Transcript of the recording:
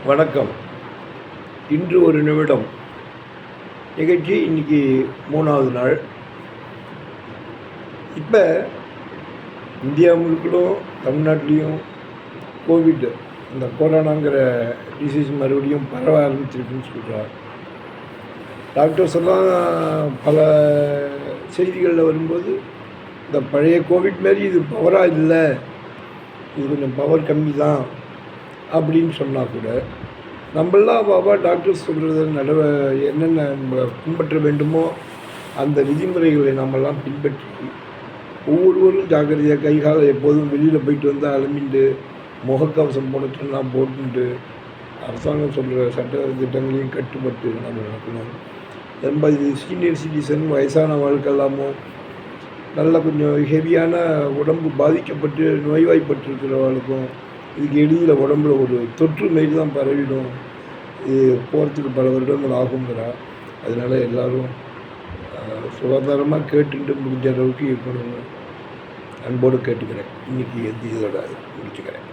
வணக்கம். இன்று ஒரு நிமிடம் நிகழ்ச்சி இன்றைக்கி 3வது நாள். இப்போ இந்தியா முழுக்களும் தமிழ்நாட்டிலையும் கோவிட் இந்த கொரோனாங்கிற டிசீஸ் மறுபடியும் பரவ ஆரம்பிச்சிருக்குன்னு சொல்கிறார். டாக்டர்ஸ் எல்லாம் பல செய்திகளில் வரும்போது இந்த பழைய கோவிட் மாரி இது பவராக இல்லை, இது கொஞ்சம் பவர் கம்மி தான் அப்படின்னு சொன்னால் கூட நம்மளாம் பாபா டாக்டர்ஸ் சொல்கிறது என்னென்ன நம்ம பின்பற்ற வேண்டுமோ அந்த விதிமுறைகளை நம்மெல்லாம் பின்பற்றி ஒவ்வொருவரும் ஜாக்கிரதையாக கைகால எப்போதும் வெளியில் போயிட்டு வந்தால் அலம்பிண்டு முகக்கவசம் போடலாம் போட்டுட்டு அரசாங்கம் சொல்கிற சட்ட திட்டங்களையும் கட்டுப்பட்டு நம்ம நடக்கணும். ரொம்ப இது சீனியர் சிட்டிசன் வயசான வாழ்க்கெல்லாமோ நல்ல கொஞ்சம் ஹெவியான உடம்பு பாதிக்கப்பட்டு நோய்வாய்ப்பட்டிருக்கிறவர்களுக்கும் இதுக்கு எளிதில் உடம்புல ஒரு தொற்று மாரி தான் பரவிடும், இது போகிறதுக்கு பல வருடங்கள் ஆகுங்கிறா. அதனால் எல்லோரும் சுகாதாரமாக கேட்டுட்டு முடிஞ்ச அளவுக்கு இருக்கணும்னு அன்போடு கேட்டுக்கிறேன். இன்றைக்கி இதோட முடிச்சுக்கிறேன்.